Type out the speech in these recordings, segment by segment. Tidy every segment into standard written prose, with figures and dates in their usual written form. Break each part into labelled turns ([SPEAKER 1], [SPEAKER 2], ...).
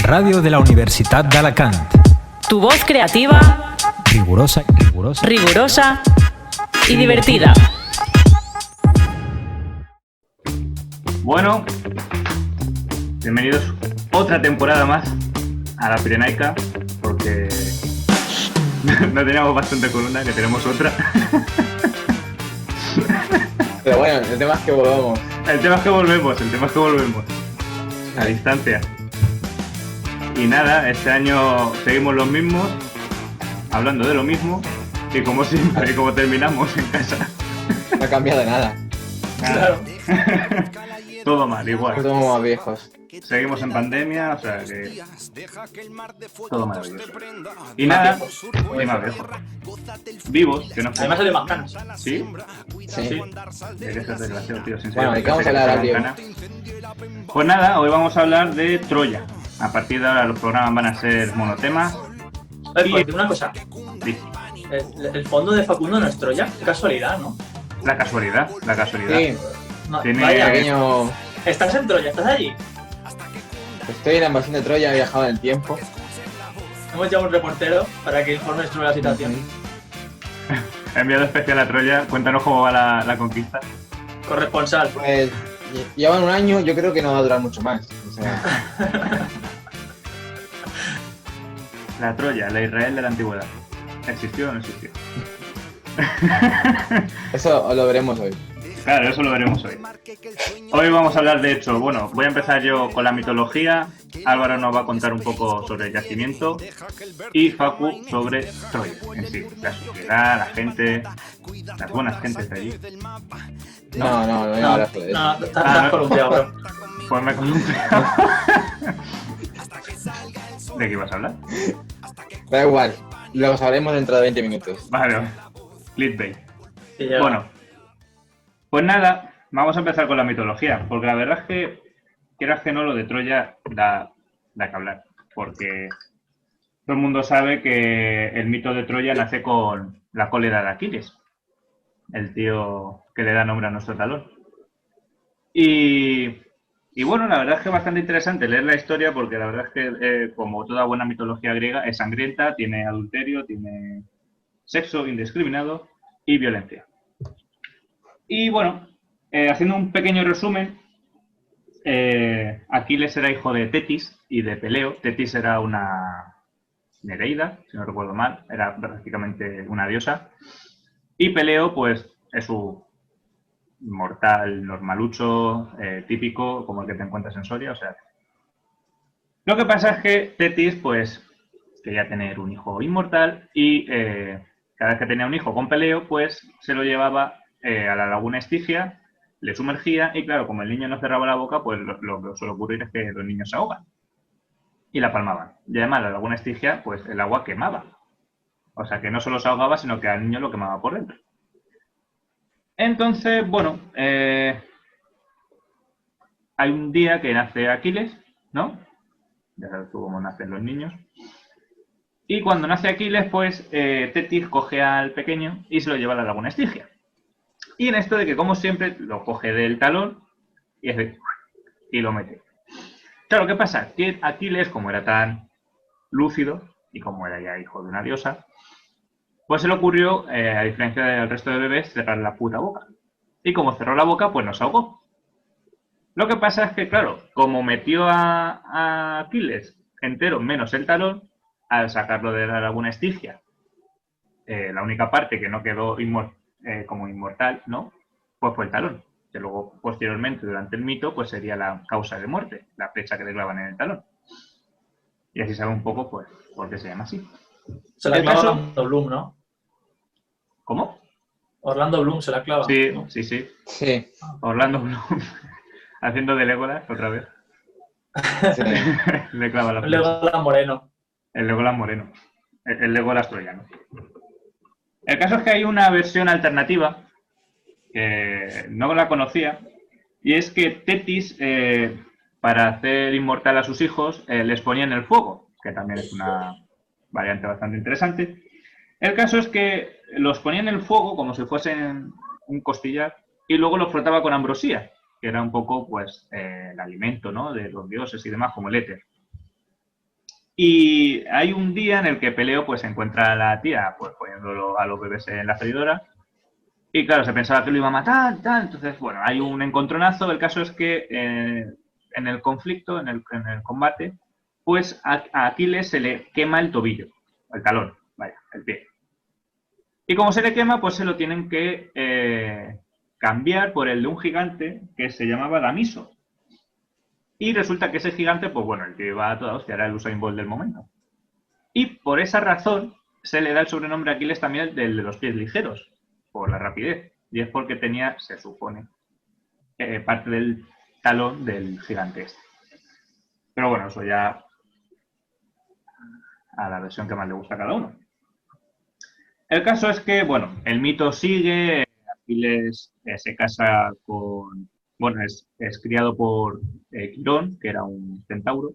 [SPEAKER 1] Radio de la Universitat d'Alacant.
[SPEAKER 2] Tu voz creativa,
[SPEAKER 1] Rigurosa
[SPEAKER 2] rigurosa y divertida.
[SPEAKER 3] Bueno, bienvenidos otra temporada más a la Pirenaica, porque no teníamos bastante columna, que tenemos otra.
[SPEAKER 4] Pero bueno, el tema es que volvamos.
[SPEAKER 3] El tema es que volvemos. A distancia. Y nada, este año seguimos los mismos, hablando de lo mismo, y como siempre, como terminamos en casa.
[SPEAKER 4] No ha cambiado nada.
[SPEAKER 3] Claro. Todo mal, igual.
[SPEAKER 4] Somos más viejos.
[SPEAKER 3] Seguimos en pandemia, o sea que todo maravilloso. Y nada, y más viejos. Vivos, que no.
[SPEAKER 5] Además, el de más canas.
[SPEAKER 3] ¿Sí?
[SPEAKER 4] Sí.
[SPEAKER 3] ¿De qué es desgraciado, tío?
[SPEAKER 4] Bueno, ¿de qué vamos a hablar ahora, tío?
[SPEAKER 3] Pues nada, hoy vamos a hablar de Troya. A partir de ahora los programas van a ser monotemas.
[SPEAKER 5] Oye, pues, una cosa.
[SPEAKER 3] Sí.
[SPEAKER 5] El fondo de Facundo no es Troya. Qué casualidad, ¿no?
[SPEAKER 3] La casualidad.
[SPEAKER 4] Sí,
[SPEAKER 5] No,
[SPEAKER 3] Tiene-
[SPEAKER 5] vaya,
[SPEAKER 4] pequeño.
[SPEAKER 5] ¿estás en Troya? ¿Estás allí?
[SPEAKER 4] Estoy en la invasión de Troya, he viajado en el tiempo.
[SPEAKER 5] Hemos llamado a un reportero para que informe sobre la situación.
[SPEAKER 3] Enviado especial a Troya, cuéntanos cómo va la conquista.
[SPEAKER 5] Corresponsal.
[SPEAKER 4] Pues llevan un año, yo creo que no va a durar mucho más. O sea,
[SPEAKER 3] La Troya, la Israel de la antigüedad. ¿Existió o no existió?
[SPEAKER 4] eso lo veremos hoy.
[SPEAKER 3] Claro, eso lo veremos hoy. Hoy vamos a hablar, de hecho, bueno, voy a empezar yo con la mitología. Álvaro nos va a contar un poco sobre el yacimiento y Facu sobre Troya en sí, la sociedad, la gente, las buenas gentes de allí.
[SPEAKER 4] No voy a hablar de eso.
[SPEAKER 5] No, estás columpiado, bro.
[SPEAKER 3] Pues me ¿De qué ibas a hablar?
[SPEAKER 4] Da igual, lo sabremos dentro de 20 minutos.
[SPEAKER 3] Vale, clickbait.
[SPEAKER 5] Y ya.
[SPEAKER 3] Bueno, pues nada, vamos a empezar con la mitología, porque la verdad es que, quieras que no, lo de Troya da que hablar, porque todo el mundo sabe que el mito de Troya nace con la cólera de Aquiles, el tío que le da nombre a nuestro talón. Y bueno, la verdad es que es bastante interesante leer la historia, porque la verdad es que, como toda buena mitología griega, es sangrienta, tiene adulterio, tiene sexo indiscriminado y violencia. Y bueno, haciendo un pequeño resumen, Aquiles era hijo de Tetis y de Peleo. Tetis era una nereida, si no recuerdo mal, era prácticamente una diosa. Y Peleo, pues, es su mortal normalucho, típico, como el que te encuentras en Soria, o sea. Lo que pasa es que Tetis, pues, quería tener un hijo inmortal y cada vez que tenía un hijo con Peleo, pues, se lo llevaba a la laguna Estigia, le sumergía y claro, como el niño no cerraba la boca, pues lo que suele ocurrir es que los niños se ahogan y la palmaban. Y además la laguna Estigia, pues el agua quemaba. O sea que no solo se ahogaba, sino que al niño lo quemaba por dentro. Entonces, bueno, hay un día que nace Aquiles, ¿no? Ya sabes tú cómo nacen los niños. Y cuando nace Aquiles, pues Tetis coge al pequeño y se lo lleva a la laguna Estigia. Y en esto de que, como siempre, lo coge del talón y lo mete. Claro, ¿qué pasa? Que Aquiles, como era tan lúcido y como era ya hijo de una diosa, pues se le ocurrió, a diferencia del resto de bebés, cerrar la puta boca. Y como cerró la boca, pues nos ahogó. Lo que pasa es que, claro, como metió a Aquiles entero menos el talón, al sacarlo de la laguna Estigia, la única parte que no quedó como inmortal, ¿no? Pues fue el talón, que luego, posteriormente, durante el mito, pues sería la causa de muerte, la flecha que le clavan en el talón. Y así sabe un poco, pues, por qué se llama así.
[SPEAKER 5] Se la
[SPEAKER 3] ¿El
[SPEAKER 5] clava
[SPEAKER 3] caso?
[SPEAKER 5] Orlando Bloom, ¿no?
[SPEAKER 3] ¿Cómo?
[SPEAKER 5] Orlando Bloom se la clava.
[SPEAKER 3] Sí,
[SPEAKER 5] ¿no?
[SPEAKER 3] sí.
[SPEAKER 4] Sí,
[SPEAKER 3] Orlando Bloom, haciendo de Legolas otra vez.
[SPEAKER 4] sí.
[SPEAKER 3] Le clava la flecha.
[SPEAKER 5] Legolas Moreno.
[SPEAKER 3] El Legolas moreno. El Legolas troyano. El caso es que hay una versión alternativa que no la conocía, y es que Tetis, para hacer inmortal a sus hijos, les ponía en el fuego, que también es una variante bastante interesante. El caso es que los ponía en el fuego como si fuesen un costillar y luego los frotaba con ambrosía, que era un poco, pues, el alimento, ¿no?, de los dioses y demás, como el éter. Y hay un día en el que Peleo pues encuentra a la tía pues poniéndolo a los bebés en la freidora. Y claro, se pensaba que lo iba a matar y tal. Entonces, bueno, hay un encontronazo. El caso es que en el conflicto, en el combate, pues a Aquiles se le quema el tobillo, el talón, vaya, el pie. Y como se le quema, pues se lo tienen que cambiar por el de un gigante que se llamaba Damiso. Y resulta que ese gigante, pues bueno, el que iba a toda hostia, era el Usain Bolt del momento. Y por esa razón se le da el sobrenombre a Aquiles también del de los pies ligeros, por la rapidez. Y es porque tenía, se supone, parte del talón del gigante este. Pero bueno, eso ya a la versión que más le gusta a cada uno. El caso es que, bueno, el mito sigue, Aquiles se casa con, bueno, es criado por Quirón, que era un centauro,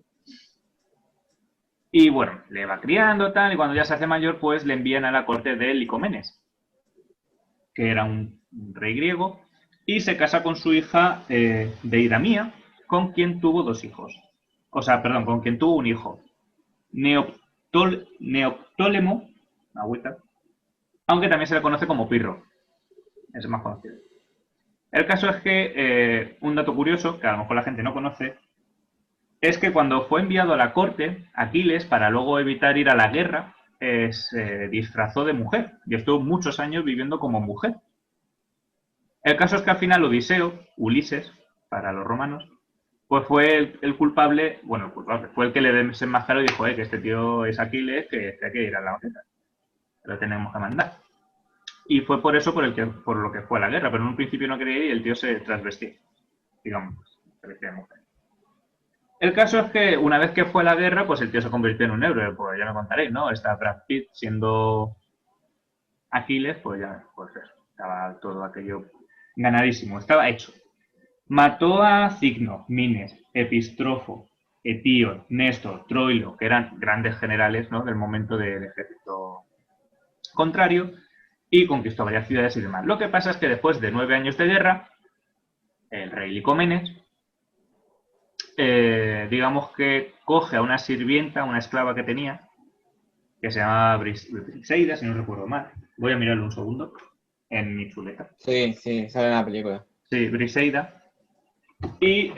[SPEAKER 3] y bueno, le va criando tal, y cuando ya se hace mayor, pues le envían a la corte de Licomenes, que era un rey griego, y se casa con su hija Deidamía, con quien tuvo 2 hijos. O sea, perdón, con quien tuvo un hijo. Neoptólemo, agüita, aunque también se le conoce como Pirro. Es más conocido. El caso es que un dato curioso, que a lo mejor la gente no conoce, es que cuando fue enviado a la corte, Aquiles, para luego evitar ir a la guerra, se disfrazó de mujer y estuvo muchos años viviendo como mujer. El caso es que al final Odiseo, Ulises, para los romanos, pues fue el culpable, bueno, el culpable, fue el que le desenmascaró y dijo, que este tío es Aquiles, que hay que ir a la guerra, lo tenemos que mandar. Y fue por eso por lo que fue a la guerra, pero en un principio no quería ir y el tío se transvestía, digamos, se vestía de mujer. El caso es que una vez que fue a la guerra, pues el tío se convirtió en un héroe, pues ya me contaréis, ¿no? Está Brad Pitt siendo Aquiles, pues ya, pues eso, estaba todo aquello ganadísimo, estaba hecho. Mató a Cigno, Mines, Epistrofo, Etío, Néstor, Troilo, que eran grandes generales, ¿no?, del momento del ejército contrario, y conquistó varias ciudades y demás. Lo que pasa es que después de 9 años de guerra, el rey Licomenes, digamos que coge a una sirvienta, una esclava que tenía, que se llamaba Briseida, si no recuerdo mal. Voy a mirarlo un segundo en mi chuleta.
[SPEAKER 4] Sí, sale en la película.
[SPEAKER 3] Sí, Briseida. Y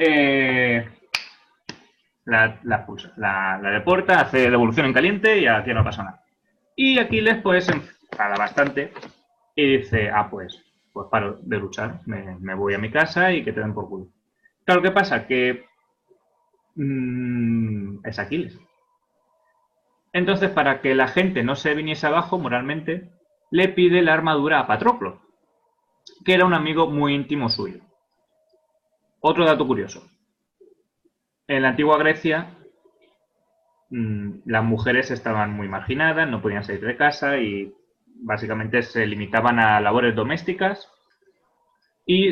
[SPEAKER 3] la expulsa. La deporta, hace devolución en caliente y aquí no pasa nada. Y Aquiles pues se enfada bastante y dice, pues paro de luchar, me voy a mi casa y que te den por culo. Claro, ¿qué pasa? Que es Aquiles. Entonces, para que la gente no se viniese abajo moralmente, le pide la armadura a Patroclo, que era un amigo muy íntimo suyo. Otro dato curioso. En la antigua Grecia, las mujeres estaban muy marginadas, no podían salir de casa y básicamente se limitaban a labores domésticas y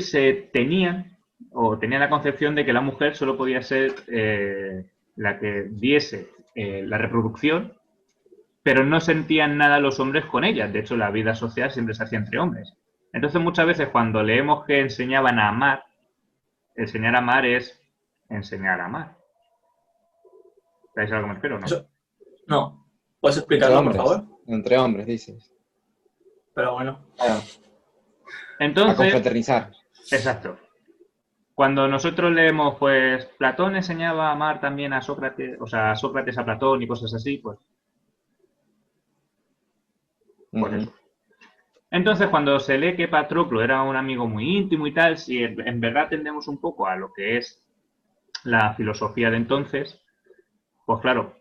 [SPEAKER 3] tenían la concepción de que la mujer solo podía ser la que diese la reproducción, pero no sentían nada los hombres con ellas. De hecho, la vida social siempre se hacía entre hombres. Entonces, muchas veces cuando leemos que enseñaban a amar, enseñar a amar es enseñar a amar. ¿Sabéis a lo que me refiero o no?
[SPEAKER 5] No. ¿Puedes explicarlo, por favor?
[SPEAKER 4] Entre hombres, dices.
[SPEAKER 5] Pero bueno.
[SPEAKER 4] Claro.
[SPEAKER 3] Entonces,
[SPEAKER 4] A confraternizar.
[SPEAKER 3] Exacto. Cuando nosotros leemos, pues, Platón enseñaba a amar también a Sócrates, o sea, a Sócrates a Platón y cosas así, pues eso. Entonces, cuando se lee que Patroclo era un amigo muy íntimo y tal, si en verdad tendemos un poco a lo que es la filosofía de entonces, pues claro,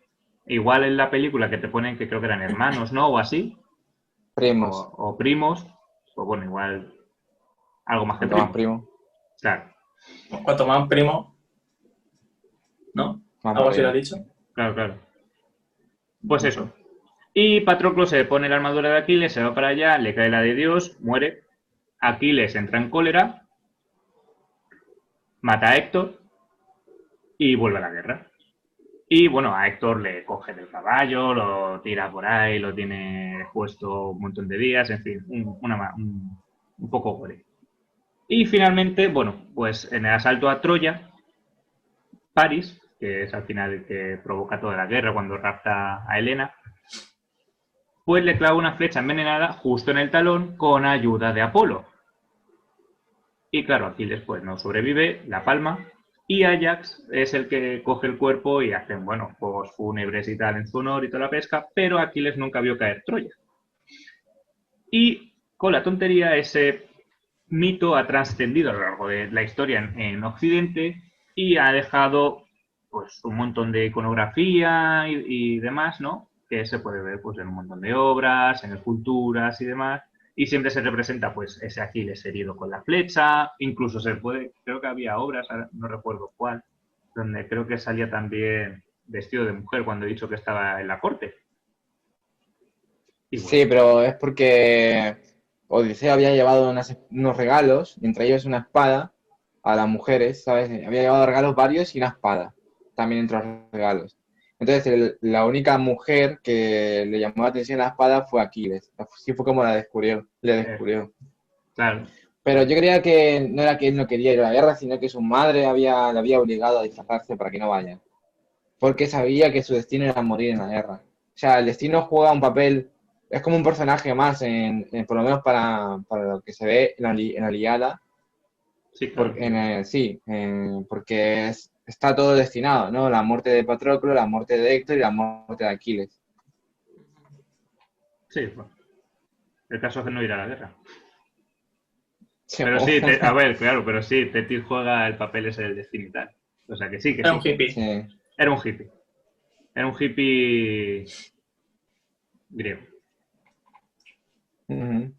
[SPEAKER 3] igual en la película que te ponen que creo que eran hermanos, ¿no? O así.
[SPEAKER 4] Primos.
[SPEAKER 3] O primos, pues bueno, igual algo más que
[SPEAKER 4] primo.
[SPEAKER 3] Claro.
[SPEAKER 5] Cuanto más primo, ¿no? Algo así lo has dicho.
[SPEAKER 3] Claro. Pues eso. Y Patroclo se pone la armadura de Aquiles, se va para allá, le cae la de Dios, muere. Aquiles entra en cólera, mata a Héctor y vuelve a la guerra. Y bueno, a Héctor le coge del caballo, lo tira por ahí, lo tiene puesto un montón de días, en fin, un poco gore. Y finalmente, bueno, pues en el asalto a Troya, París que es al final el que provoca toda la guerra cuando rapta a Helena, pues le clava una flecha envenenada justo en el talón con ayuda de Apolo. Y claro, Aquiles pues no sobrevive, la palma, y Ajax es el que coge el cuerpo y hacen, bueno, juegos fúnebres y tal en su honor y toda la pesca, pero Aquiles nunca vio caer Troya. Y con la tontería ese mito ha trascendido a lo largo de la historia en Occidente y ha dejado pues un montón de iconografía y demás, ¿no? Que se puede ver pues en un montón de obras, en esculturas y demás. Y siempre se representa pues ese Aquiles herido con la flecha, incluso se puede, creo que había obras, no recuerdo cuál, donde creo que salía también vestido de mujer cuando he dicho que estaba en la corte. Y bueno,
[SPEAKER 4] Sí, pero es porque Odiseo había llevado unos regalos, entre ellos una espada, a las mujeres, ¿sabes? Había llevado regalos varios y una espada, también entre los regalos. Entonces, la única mujer que le llamó la atención a la espada fue Aquiles. Así fue como le descubrió.
[SPEAKER 3] claro.
[SPEAKER 4] Pero yo creía que no era que él no quería ir a la guerra, sino que su madre le había obligado a disfrazarse para que no vaya. Porque sabía que su destino era morir en la guerra. O sea, el destino juega un papel, es como un personaje más, por lo menos para lo que se ve en la Ilíada.
[SPEAKER 3] Sí, claro.
[SPEAKER 4] Porque está todo destinado, ¿no? La muerte de Patroclo, la muerte de Héctor y la muerte de Aquiles.
[SPEAKER 3] Sí, bueno. El caso es que no ir a la guerra.
[SPEAKER 4] Sí,
[SPEAKER 3] Pero sí, a ver, claro, pero sí, Tetis juega el papel ese del destino y tal. O sea que sí, que
[SPEAKER 5] Era
[SPEAKER 3] sí.
[SPEAKER 5] un hippie.
[SPEAKER 4] sí.
[SPEAKER 3] Era un hippie. Era un hippie griego.
[SPEAKER 4] Ujú.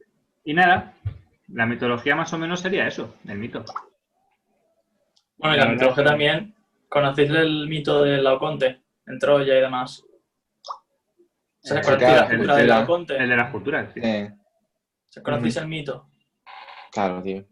[SPEAKER 3] Y nada, la mitología más o menos sería eso, el mito.
[SPEAKER 5] Bueno, y
[SPEAKER 3] La
[SPEAKER 5] la
[SPEAKER 3] verdad
[SPEAKER 5] mitología
[SPEAKER 3] que-
[SPEAKER 5] también. ¿Conocéis el mito del Laoconte? En Troya y demás. ¿Sabes cuál es
[SPEAKER 4] claro,
[SPEAKER 5] la figura del
[SPEAKER 3] el
[SPEAKER 5] Laoconte?
[SPEAKER 3] de la escultura, sí.
[SPEAKER 5] ¿Conocéis el mito?
[SPEAKER 4] Claro, tío.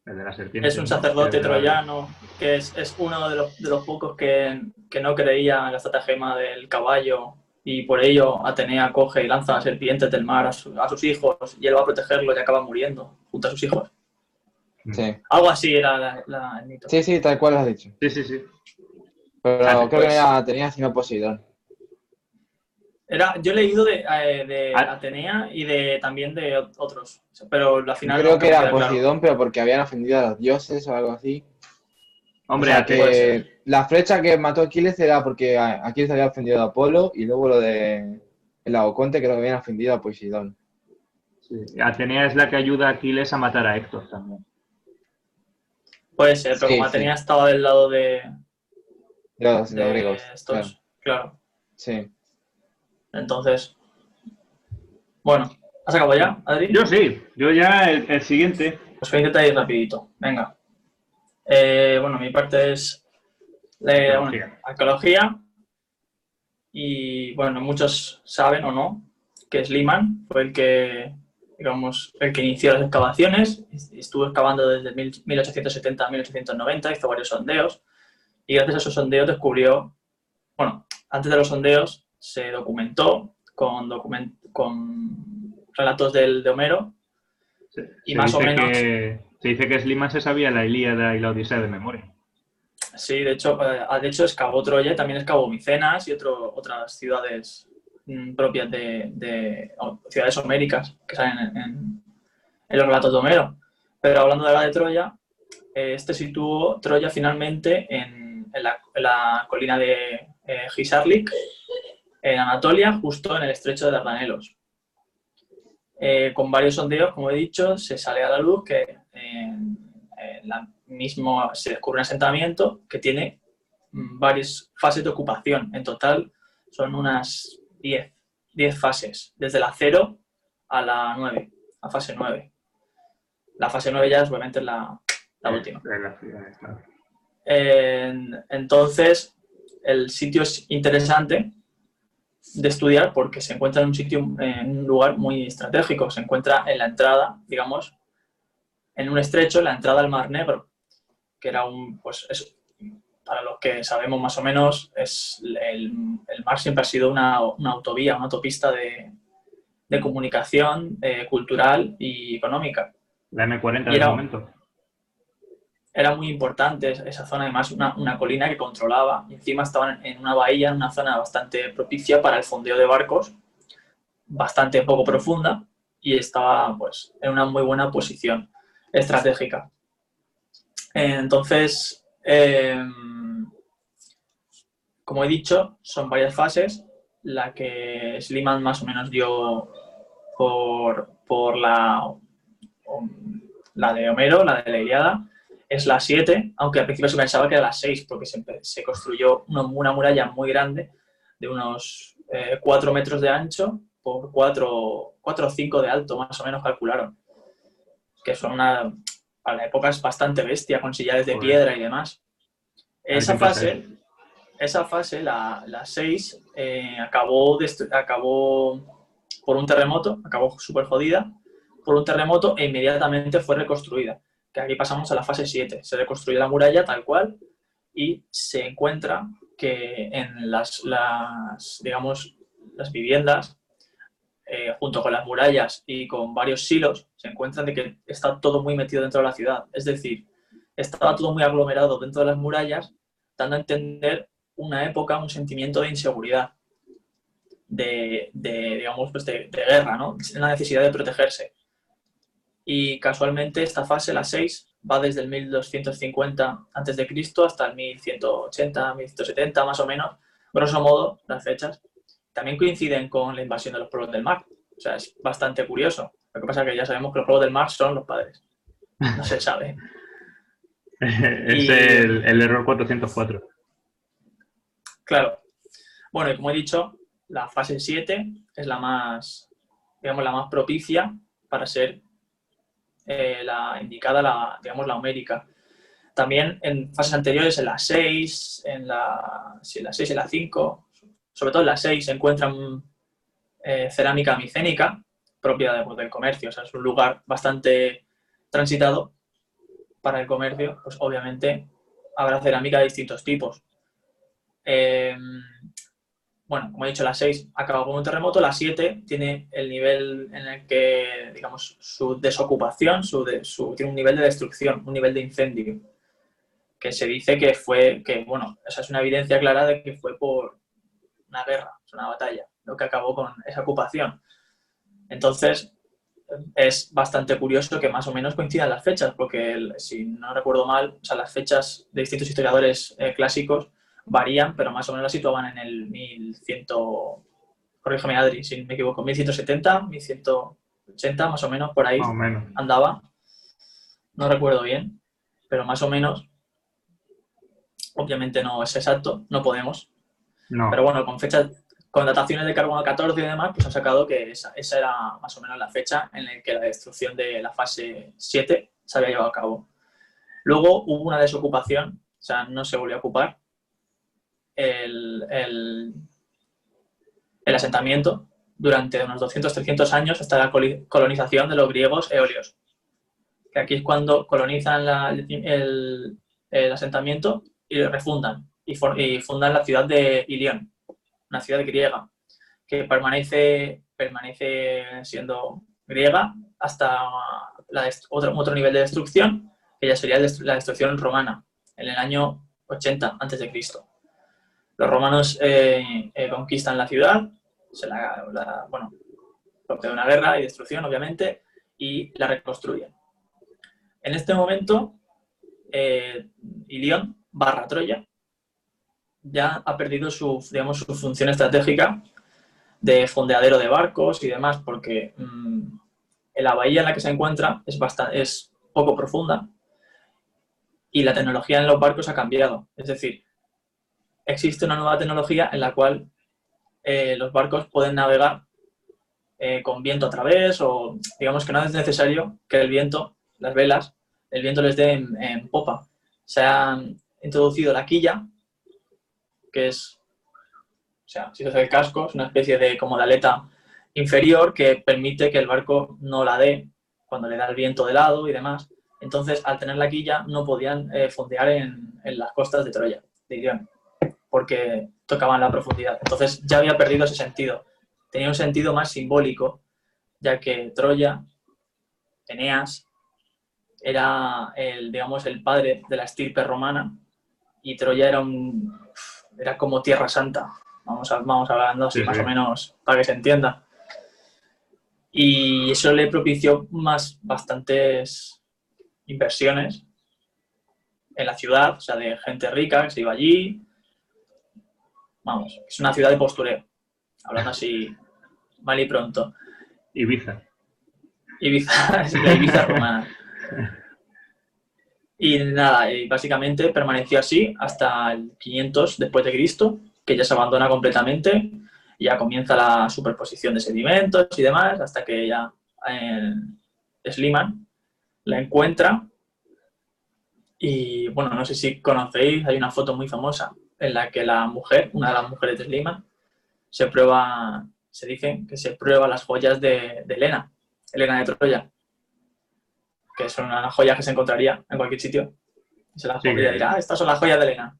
[SPEAKER 3] El de la serpiente.
[SPEAKER 5] Es un
[SPEAKER 3] ¿no?
[SPEAKER 5] sacerdote
[SPEAKER 3] El de la-
[SPEAKER 5] troyano que es uno de los pocos que no creía en la estratagema del caballo y por ello Atenea coge y lanza serpientes del mar a sus hijos y él va a protegerlo y acaba muriendo junto a sus hijos.
[SPEAKER 4] Sí.
[SPEAKER 5] Algo así era el mito.
[SPEAKER 4] Sí, sí, tal cual lo has dicho.
[SPEAKER 3] Sí, sí, sí.
[SPEAKER 4] Pero
[SPEAKER 3] Ah,
[SPEAKER 4] creo que
[SPEAKER 5] pues-
[SPEAKER 4] tenía sino Poseidón.
[SPEAKER 5] Yo he leído de
[SPEAKER 3] Ah.
[SPEAKER 5] Atenea y también de otros, pero al
[SPEAKER 4] Yo
[SPEAKER 5] final
[SPEAKER 4] creo
[SPEAKER 5] no
[SPEAKER 4] que
[SPEAKER 5] me
[SPEAKER 4] era
[SPEAKER 5] queda claro.
[SPEAKER 4] Poseidón, pero porque habían ofendido a los dioses o algo así.
[SPEAKER 3] Hombre,
[SPEAKER 4] O sea
[SPEAKER 3] Ate-
[SPEAKER 5] puede
[SPEAKER 4] que
[SPEAKER 5] ser.
[SPEAKER 4] la flecha que mató a Aquiles era porque Aquiles había ofendido a Apolo y luego lo de el Laoconte creo que habían ofendido a Poseidón.
[SPEAKER 3] sí, Atenea es la que ayuda a Aquiles a matar a Héctor también.
[SPEAKER 5] Puede ser, pero
[SPEAKER 4] Sí,
[SPEAKER 5] como
[SPEAKER 4] sí.
[SPEAKER 5] Atenea estaba del lado de
[SPEAKER 4] Los griegos.
[SPEAKER 5] estos, claro.
[SPEAKER 4] Sí.
[SPEAKER 5] Entonces, bueno, ¿has acabado ya, Adri?
[SPEAKER 3] Yo sí, yo ya el siguiente.
[SPEAKER 5] Pues voy a intentar ir rapidito. Venga. Bueno, mi parte es
[SPEAKER 3] Arqueología.
[SPEAKER 5] arqueología. Y bueno, muchos saben o no que Schliemann fue el que inició las excavaciones. Estuvo excavando desde 1870 a 1890, hizo varios sondeos. Y gracias a esos sondeos descubrió, bueno, antes de los sondeos se documentó con relatos de Homero. Y más o menos.
[SPEAKER 3] Se dice que Sliman se sabía la Ilíada y la Odisea de memoria.
[SPEAKER 5] Sí, de hecho excavó Troya y también excavó Micenas y otras ciudades propias de ciudades homéricas que salen en los relatos de Homero. Pero hablando de la de Troya, situó Troya finalmente en la colina de Gisarlik, en Anatolia, justo en el estrecho de Dardanelos. Con varios sondeos, como he dicho, se sale a la luz que se descubre un asentamiento que tiene varias fases de ocupación. En total son unas 10 fases, desde la 0 a la 9, a fase 9. La fase 9 ya obviamente es la última.
[SPEAKER 3] Claro.
[SPEAKER 5] Entonces, el sitio es interesante de estudiar porque se encuentra en un lugar muy estratégico. Se encuentra en la entrada, digamos, en un estrecho, en la entrada al Mar Negro, que era para los que sabemos más o menos, el mar siempre ha sido una autovía, una autopista de comunicación cultural y económica.
[SPEAKER 3] La M40
[SPEAKER 5] Y
[SPEAKER 3] de momento.
[SPEAKER 5] era muy importante esa zona, además una colina que controlaba, y encima estaban en una bahía, en una zona bastante propicia para el fondeo de barcos, bastante poco profunda, y estaba pues en una muy buena posición estratégica. Entonces, como he dicho, son varias fases. La que Schliemann más o menos dio por la de Homero, la de la Ilíada, es la 7, aunque al principio se pensaba que era la 6, porque se construyó una muralla muy grande, de unos 4 metros de ancho por 4 o 5 de alto, más o menos calcularon. Que son para la época es bastante bestia, con sillares de piedra y demás. Esa fase, la 6, acabó por un terremoto, acabó súper jodida por un terremoto e inmediatamente fue reconstruida. Que aquí pasamos a la fase 7. Se reconstruyó la muralla tal cual y se encuentra que en las viviendas, junto con las murallas y con varios silos, se encuentran de que está todo muy metido dentro de la ciudad. Es decir, estaba todo muy aglomerado dentro de las murallas, dando a entender una época, un sentimiento de inseguridad, de guerra, ¿no? La necesidad de protegerse. Y casualmente esta fase, la 6, va desde el 1250 a.C. hasta el 1180, 1170 más o menos, grosso modo, las fechas. También coinciden con la invasión de los pueblos del mar. O sea, es bastante curioso. Lo que pasa es que ya sabemos que los pueblos del mar son los padres. No se sabe.
[SPEAKER 3] Es el error 404.
[SPEAKER 5] Claro. Bueno, y como he dicho, la fase 7 es la más propicia para ser la indicada, la homérica. También en fases anteriores, en la 6, en la 6 y la 5, sobre todo en la 6 se encuentran cerámica micénica, propia del comercio. O sea, es un lugar bastante transitado para el comercio. Pues obviamente habrá cerámica de distintos tipos. Bueno, como he dicho, la 6 acaba con un terremoto, la 7 tiene el nivel en el que, digamos, su desocupación, tiene un nivel de destrucción, un nivel de incendio, que se dice esa es una evidencia clara de que fue por una guerra, una batalla, lo que acabó con esa ocupación. Entonces, es bastante curioso que más o menos coincidan las fechas, porque si no recuerdo mal, o sea, las fechas de distintos historiadores clásicos varían, pero más o menos la situaban en el 1100, corrígeme Adri, si me equivoco, 1170, 1180, más o menos, por ahí andaba. No recuerdo bien, pero más o menos. Obviamente no es exacto, no podemos. No. Pero bueno, con dataciones de carbono 14 y demás, pues han sacado que esa era más o menos la fecha en la que la destrucción de la fase 7 se había llevado a cabo. Luego hubo una desocupación, o sea, no se volvió a ocupar el asentamiento durante unos 200-300 años hasta la colonización de los griegos eolios. Que aquí es cuando colonizan el asentamiento y lo refundan y fundan la ciudad de Ilión, una ciudad griega que permanece siendo griega hasta otro nivel de destrucción, que ya sería la destrucción romana en el año 80 a.C. Los romanos conquistan la ciudad, de una guerra y destrucción, obviamente, y la reconstruyen. En este momento, Ilión / Troya ya ha perdido su función estratégica de fondeadero de barcos y demás, porque en la bahía en la que se encuentra es poco profunda y la tecnología en los barcos ha cambiado. Es decir, existe una nueva tecnología en la cual los barcos pueden navegar con viento a través, o digamos que no es necesario que el viento les dé en popa. Se ha introducido la quilla, que es, o sea, si se hace el casco, es una especie de aleta inferior que permite que el barco no la dé cuando le da el viento de lado y demás. Entonces, al tener la quilla, no podían fondear en las costas de Troya, de Ilión, porque tocaban la profundidad. Entonces, ya había perdido ese sentido. Tenía un sentido más simbólico, ya que Troya, Eneas, era digamos, el padre de la estirpe romana y Troya era como Tierra Santa. Vamos hablando así
[SPEAKER 3] Sí,
[SPEAKER 5] más
[SPEAKER 3] sí.
[SPEAKER 5] o menos para que se entienda. Y eso le propició bastantes inversiones en la ciudad, o sea, de gente rica que se iba allí. Vamos, es una ciudad de postureo, hablando así mal y pronto.
[SPEAKER 3] Ibiza.
[SPEAKER 5] Ibiza, es la Ibiza romana. Y nada, y básicamente permaneció así hasta el 500 después de Cristo, que ya se abandona completamente, y ya comienza la superposición de sedimentos y demás, hasta que ya Schliemann la encuentra. Y bueno, no sé si conocéis, hay una foto muy famosa en la que la mujer, una de las mujeres de Schliemann, se dice que se prueba las joyas de Helena de Troya, que son unas joyas que se encontraría en cualquier sitio. Y se las
[SPEAKER 3] Sí,
[SPEAKER 5] pondría y
[SPEAKER 3] que-
[SPEAKER 5] dirá, estas son las joyas de Helena.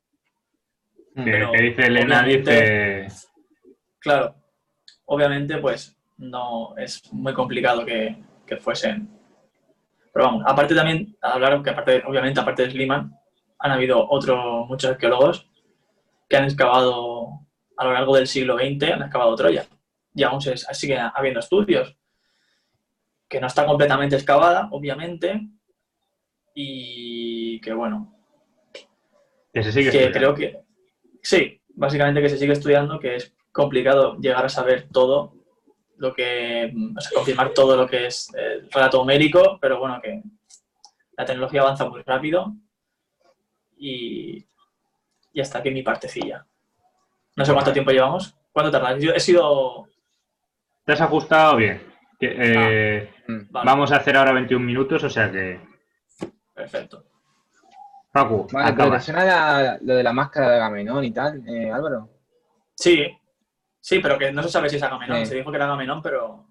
[SPEAKER 5] Pero
[SPEAKER 3] Que dice Elena,
[SPEAKER 5] obviamente,
[SPEAKER 3] dice...
[SPEAKER 5] claro, obviamente pues no es muy complicado que fuesen. Pero vamos, aparte también, hablar que obviamente aparte de Schliemann, han habido muchos arqueólogos que han excavado a lo largo del siglo XX, han excavado Troya. Y aún sigue habiendo estudios, que no está completamente excavada, obviamente, y que bueno,
[SPEAKER 3] Que se sigue
[SPEAKER 5] que
[SPEAKER 3] estudiando.
[SPEAKER 5] creo que sí, básicamente que se sigue estudiando, que es complicado llegar a saber todo lo que, o sea, confirmar todo lo que es el relato homérico, pero bueno, que la tecnología avanza muy rápido y hasta aquí mi partecilla. No sé cuánto tiempo llevamos. ¿Cuánto tardas? Yo he sido...
[SPEAKER 3] ¿Te has ajustado bien?
[SPEAKER 5] Vale,
[SPEAKER 3] Vamos a hacer ahora 21 minutos, o sea que...
[SPEAKER 5] perfecto.
[SPEAKER 3] Facu,
[SPEAKER 4] Vale, pero ¿te
[SPEAKER 3] acabas.
[SPEAKER 4] suena lo de la máscara de Agamenón y tal, Álvaro?
[SPEAKER 5] Sí, sí, pero que no se sabe si es Agamenón.
[SPEAKER 4] Sí.
[SPEAKER 5] Se dijo que era Agamenón, pero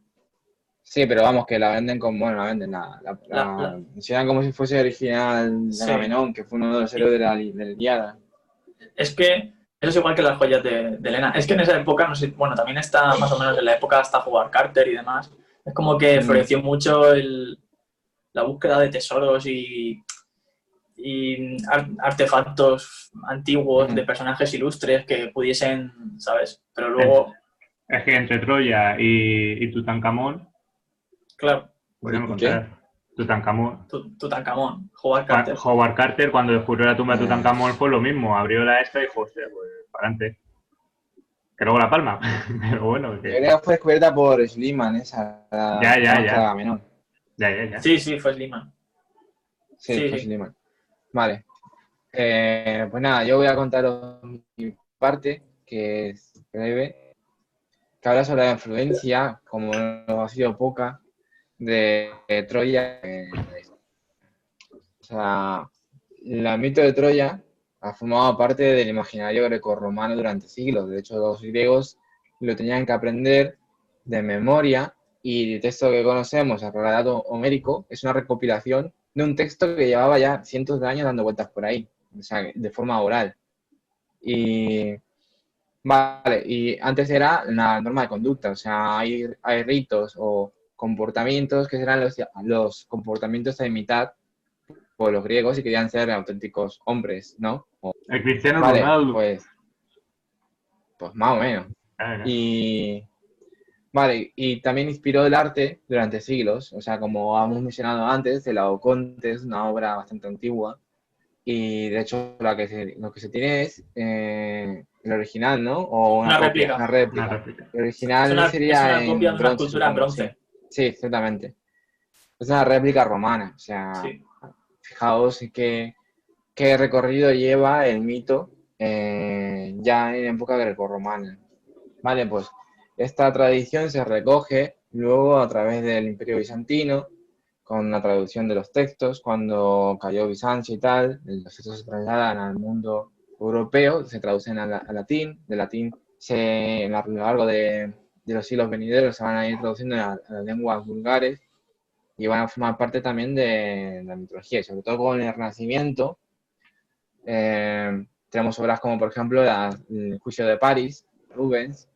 [SPEAKER 4] Sí, pero vamos, que la venden como, bueno, la venden,
[SPEAKER 5] la-
[SPEAKER 4] la
[SPEAKER 5] la-
[SPEAKER 4] mencionan como si fuese original de
[SPEAKER 5] sí.
[SPEAKER 4] Agamenón, que fue uno de los héroes de la Ilíada.
[SPEAKER 5] Es que eso es igual que las joyas de Elena. Es que en esa época, no sé, bueno, también está más o menos en la época hasta jugar Carter y demás. Es como que floreció mucho la búsqueda de tesoros y artefactos antiguos de personajes ilustres que pudiesen, ¿sabes? Pero luego,
[SPEAKER 3] Es que entre Troya y Tutankamón,
[SPEAKER 5] claro,
[SPEAKER 3] podríamos
[SPEAKER 4] ¿Y qué?
[SPEAKER 3] contar. Tutankamón.
[SPEAKER 5] Tutankamón, jugar Carter.
[SPEAKER 3] Howard Carter, cuando descubrió la tumba de Tutankamón, fue lo mismo. Abrió la esta y dijo, hostia, pues para adelante. Que luego la palma. Pero bueno,
[SPEAKER 4] Yo creo que fue descubierta por Schliemann, esa, la máscara de
[SPEAKER 3] ya.
[SPEAKER 4] Agamenón.
[SPEAKER 3] Ya.
[SPEAKER 5] Sí, fue Schliemann.
[SPEAKER 4] Sí,
[SPEAKER 5] Sí,
[SPEAKER 4] fue
[SPEAKER 5] sí.
[SPEAKER 4] Schliemann. Vale. Pues nada, yo voy a contaros mi parte, que es breve, que habla sobre la influencia, como no ha sido poca, de Troya. O sea, el mito de Troya ha formado parte del imaginario grecorromano durante siglos. De hecho, los griegos lo tenían que aprender de memoria y el texto que conocemos, el relato homérico, es una recopilación de un texto que llevaba ya cientos de años dando vueltas por ahí, o sea, de forma oral. Y vale, y antes era una norma de conducta, o sea, hay ritos o comportamientos que serán los comportamientos a imitar por los griegos y querían ser auténticos hombres, ¿no?
[SPEAKER 3] El Cristiano
[SPEAKER 4] Vale,
[SPEAKER 3] Ronaldo.
[SPEAKER 4] pues más o menos.
[SPEAKER 3] Claro.
[SPEAKER 4] Y vale, y también inspiró el arte durante siglos, o sea, como hemos mencionado antes, el Laoconte es una obra bastante antigua y de hecho lo que se tiene es el original, ¿no? O una
[SPEAKER 5] Una
[SPEAKER 4] copia,
[SPEAKER 5] réplica.
[SPEAKER 4] una réplica.
[SPEAKER 3] Una réplica.
[SPEAKER 4] El original
[SPEAKER 5] Es
[SPEAKER 4] sería
[SPEAKER 5] una copia
[SPEAKER 4] en
[SPEAKER 5] de una
[SPEAKER 4] bronce,
[SPEAKER 5] escultura en
[SPEAKER 4] supongo,
[SPEAKER 5] bronce.
[SPEAKER 4] Sí, exactamente. Es una réplica romana, o sea,
[SPEAKER 5] Sí.
[SPEAKER 4] fijaos qué recorrido lleva el mito ya en época grecorromana. Vale, pues esta tradición se recoge luego a través del Imperio Bizantino, con la traducción de los textos, cuando cayó Bizancio y tal, los textos se trasladan al mundo europeo, se traducen al latín, de latín a lo largo de los siglos venideros se van a ir traduciendo a las lenguas vulgares y van a formar parte también de la mitología, y sobre todo con el Renacimiento. Tenemos obras como, por ejemplo, el Juicio de París, Rubens,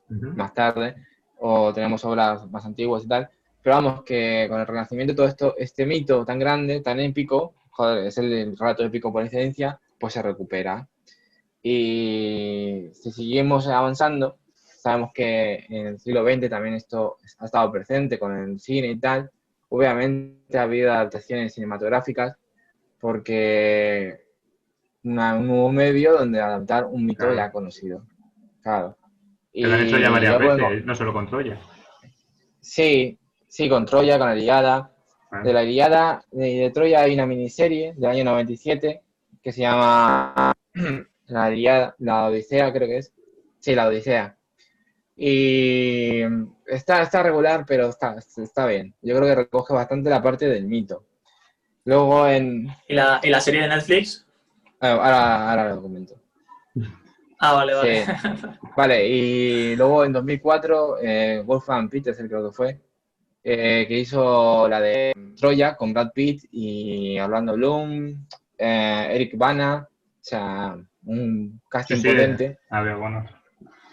[SPEAKER 4] más tarde, o tenemos obras más antiguas y tal, Pero vamos, que con el Renacimiento todo esto, este mito tan grande, tan épico, joder, es el relato épico por excelencia, pues se recupera. Y si seguimos avanzando, sabemos que en el siglo XX también esto ha estado presente con el cine y tal. Obviamente ha habido adaptaciones cinematográficas porque un nuevo medio donde adaptar un mito
[SPEAKER 3] Claro.
[SPEAKER 4] ya conocido. Claro.
[SPEAKER 3] Que lo han hecho ya varias
[SPEAKER 4] ya podemos-
[SPEAKER 3] veces, no solo con Troya.
[SPEAKER 4] Sí, sí, con Troya, con la Ilíada.
[SPEAKER 3] Claro.
[SPEAKER 4] De la Ilíada y de Troya hay una miniserie del año 97 que se llama La Ilíada, la Odisea, creo que es. Sí, la Odisea. Y está regular, pero está bien. Yo creo que recoge bastante la parte del mito. Luego
[SPEAKER 5] ¿Y la serie de Netflix?
[SPEAKER 4] Ahora lo comento.
[SPEAKER 5] Ah, vale, vale.
[SPEAKER 4] Sí. Vale, y luego en 2004, Wolfgang Petersen creo que fue, que hizo la de Troya con Brad Pitt y Orlando Bloom, Eric Bana, o sea, un casting
[SPEAKER 3] Sí,
[SPEAKER 4] potente.
[SPEAKER 3] a ver, bueno.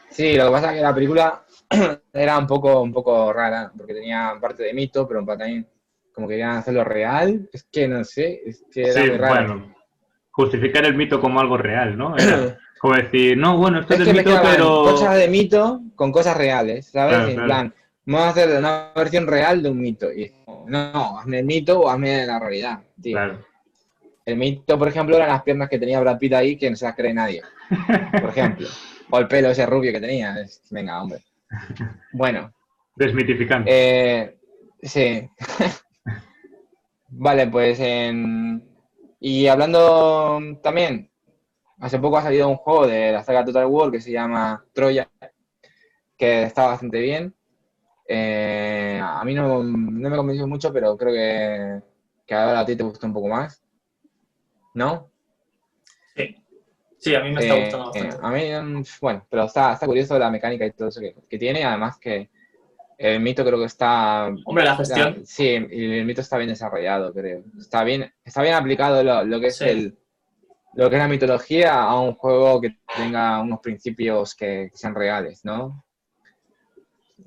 [SPEAKER 4] Sí, lo que pasa es que la película era un poco rara, porque tenía parte de mito, pero también como querían hacerlo real, es que no sé, es que era
[SPEAKER 3] Sí,
[SPEAKER 4] muy raro.
[SPEAKER 3] bueno, justificar el mito como algo real, ¿no? Era como decir, no, bueno, esto
[SPEAKER 4] Es
[SPEAKER 3] es
[SPEAKER 4] que
[SPEAKER 3] del mito,
[SPEAKER 4] mezclaban
[SPEAKER 3] pero...
[SPEAKER 4] cosas de mito con cosas reales, ¿sabes?
[SPEAKER 3] Claro,
[SPEAKER 4] En
[SPEAKER 3] claro.
[SPEAKER 4] plan, vamos a hacer una versión real de un mito. Y es como, no, hazme el mito o hazme la realidad, tío.
[SPEAKER 3] Claro.
[SPEAKER 4] El mito, por ejemplo, eran las piernas que tenía Brad Pitt ahí que no se las cree nadie, por ejemplo. O el pelo ese rubio que tenía. Venga, hombre. Bueno,
[SPEAKER 3] Desmitificando.
[SPEAKER 4] sí. Vale, pues y hablando también, hace poco ha salido un juego de la saga Total War que se llama Troya, que está bastante bien. A mí no me convenció mucho, pero creo que ahora a ti te gustó un poco más, ¿no?
[SPEAKER 5] Sí. Sí, a mí me está gustando bastante.
[SPEAKER 4] A mí, bueno, pero está curioso la mecánica y todo eso que tiene, además que el mito creo que está...
[SPEAKER 5] Hombre, la gestión.
[SPEAKER 4] Sí, y el mito está bien desarrollado, creo. Está bien aplicado lo que es
[SPEAKER 5] Sí.
[SPEAKER 4] lo que es la mitología a un juego que tenga unos principios que sean reales, ¿no?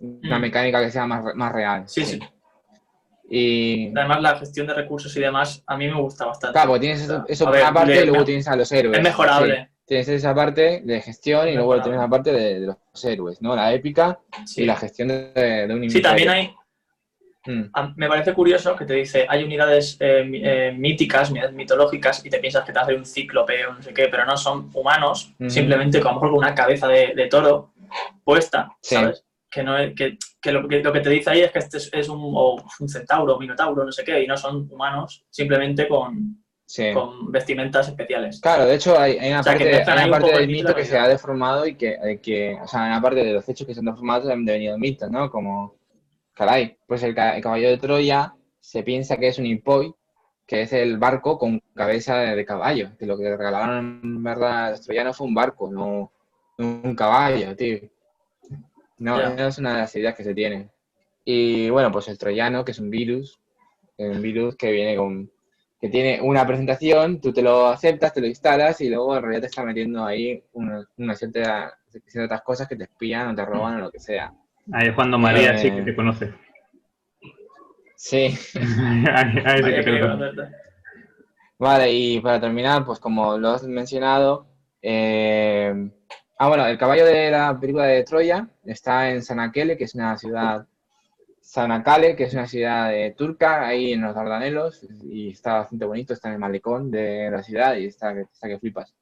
[SPEAKER 4] Una mecánica que sea más real.
[SPEAKER 5] Sí, sí.
[SPEAKER 4] Y
[SPEAKER 5] Además, la gestión de recursos y demás, a mí me gusta bastante.
[SPEAKER 4] claro, porque tienes eso
[SPEAKER 5] A
[SPEAKER 4] por
[SPEAKER 5] ver,
[SPEAKER 4] una parte y luego tienes a los héroes.
[SPEAKER 5] es mejorable.
[SPEAKER 4] Sí. Tienes esa parte de gestión y
[SPEAKER 5] Es
[SPEAKER 4] luego
[SPEAKER 5] mejorable.
[SPEAKER 4] tienes la parte de los héroes, ¿no? La épica
[SPEAKER 5] Sí.
[SPEAKER 4] y la gestión de un
[SPEAKER 5] Sí, también
[SPEAKER 4] imperio.
[SPEAKER 5] hay... Me parece curioso que te dice, hay unidades míticas, unidades mitológicas, y te piensas que te hace un cíclope o no sé qué, pero no, son humanos, simplemente a lo mejor con una cabeza de toro puesta,
[SPEAKER 4] Sí.
[SPEAKER 5] ¿sabes? Que no es, que lo que te dice ahí es que este es un centauro, minotauro, no sé qué, y no son humanos, simplemente con vestimentas especiales.
[SPEAKER 4] Claro, de hecho hay una
[SPEAKER 5] O sea, que mezclan ahí un
[SPEAKER 4] parte
[SPEAKER 5] poco
[SPEAKER 4] del
[SPEAKER 5] el mito y
[SPEAKER 4] mito
[SPEAKER 5] la
[SPEAKER 4] que se ha
[SPEAKER 5] realidad.
[SPEAKER 4] deformado y o sea, una parte de los hechos que se han deformado han devenido mitos, ¿no? Como, caray, pues el caballo de Troya se piensa que es un hipoi, que es el barco con cabeza de caballo, que lo que regalaron en verdad a los troyanos fue un barco, no un caballo, tío. No,
[SPEAKER 5] Ya.
[SPEAKER 4] es una de las ideas que se tiene. Y bueno, pues el troyano, que es un virus que viene que tiene una presentación, tú te lo aceptas, te lo instalas y luego en realidad te está metiendo ahí una ciertas cosas que te espían o te roban o lo que sea.
[SPEAKER 3] Ahí es cuando María sí que te conoce.
[SPEAKER 4] Sí.
[SPEAKER 3] Ahí sí que te conoce.
[SPEAKER 5] Conocerte.
[SPEAKER 4] Vale, y para terminar, pues como lo has mencionado, bueno, el caballo de la película de Troya está en Sanakale, que es una ciudad turca, ahí en los Dardanelos, y está bastante bonito, está en el malecón de la ciudad y está que flipas.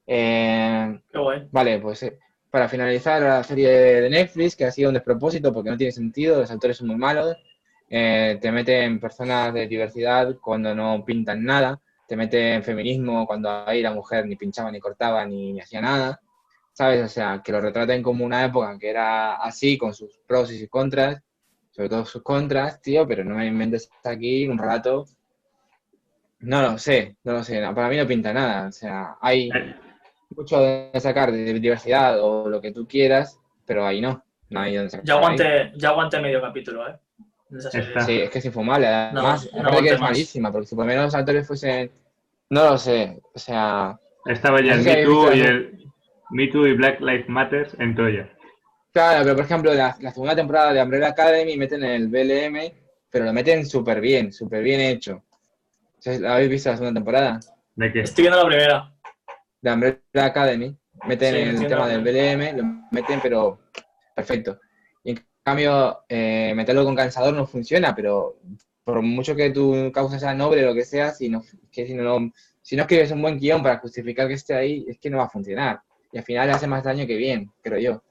[SPEAKER 5] Qué guay.
[SPEAKER 4] Vale, pues para finalizar la serie de Netflix, que ha sido un despropósito porque no tiene sentido, los actores son muy malos, te meten personas de diversidad cuando no pintan nada, te meten feminismo cuando ahí la mujer ni pinchaba, ni cortaba, ni hacía nada, ¿sabes? O sea, que lo retraten como una época que era así, con sus pros y sus contras, sobre todo sus contras, tío, pero no me inventes aquí un rato. No lo sé, para mí no pinta nada, o sea, hay mucho de sacar de diversidad o lo que tú quieras, pero ahí no hay donde sacar.
[SPEAKER 5] Ya aguanté medio capítulo, ¿eh? De esa serie.
[SPEAKER 4] Sí, es que es infumable, además,
[SPEAKER 5] No
[SPEAKER 4] aparte que es
[SPEAKER 5] más.
[SPEAKER 4] malísima, porque si por lo menos los actores fuesen, no lo sé, o sea...
[SPEAKER 3] Estaba ya
[SPEAKER 4] no sé
[SPEAKER 3] el
[SPEAKER 4] si habéis visto
[SPEAKER 3] Me Too y Black Lives Matter en Troya.
[SPEAKER 4] Claro, pero por ejemplo, la segunda temporada de Umbrella Academy meten el BLM pero lo meten súper bien hecho. ¿La habéis visto la segunda temporada?
[SPEAKER 3] ¿De qué?
[SPEAKER 5] Estoy viendo la primera.
[SPEAKER 4] De Umbrella Academy. Meten
[SPEAKER 5] Sí,
[SPEAKER 4] el
[SPEAKER 5] entiendo.
[SPEAKER 4] tema del BDM, lo meten, pero perfecto. Y en cambio, meterlo con Cansador no funciona, pero por mucho que tu causa sea noble o lo que sea, si no escribes un buen guión para justificar que esté ahí, es que no va a funcionar. Y al final hace más daño que bien, creo yo.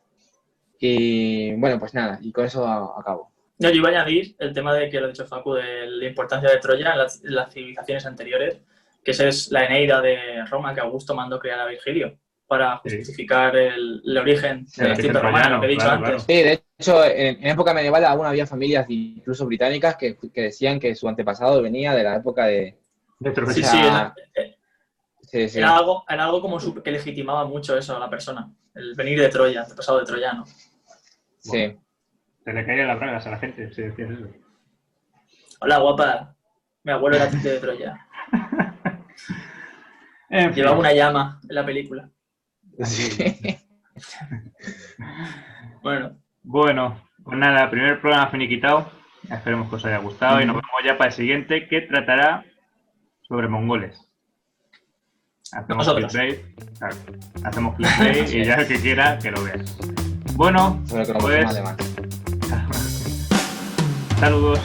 [SPEAKER 4] Y bueno, pues nada, y con eso acabo.
[SPEAKER 5] No, yo iba a añadir el tema de que lo ha dicho Facu, de la importancia de Troya en las civilizaciones anteriores, que esa es la Eneida de Roma que Augusto mandó crear a Virgilio para justificar el origen de la estirpe romana, lo que he dicho
[SPEAKER 3] claro,
[SPEAKER 5] antes.
[SPEAKER 4] Sí, de hecho, en época medieval aún había familias, incluso británicas, que decían que su antepasado venía de la época de...
[SPEAKER 3] De Troya.
[SPEAKER 5] Sí,
[SPEAKER 4] Sí.
[SPEAKER 5] era algo como que legitimaba mucho eso a la persona, el venir de Troya, antepasado de troyano.
[SPEAKER 4] Sí.
[SPEAKER 3] Se le caían las bragas a la gente, si decías eso.
[SPEAKER 5] Hola, guapa, mi abuelo era de Troya.
[SPEAKER 3] En fin.
[SPEAKER 5] Llevaba una llama en la película.
[SPEAKER 4] Sí.
[SPEAKER 5] Bueno,
[SPEAKER 3] Bueno, pues nada, primer programa finiquitado. Esperemos que os haya gustado y nos vemos ya para el siguiente, que tratará sobre mongoles. Hacemos
[SPEAKER 5] Nosotros.
[SPEAKER 3] clickbait, claro, hacemos clickbait y ya el que quiera que lo vea. Bueno,
[SPEAKER 4] Sobre
[SPEAKER 3] pues
[SPEAKER 4] además.
[SPEAKER 3] saludos.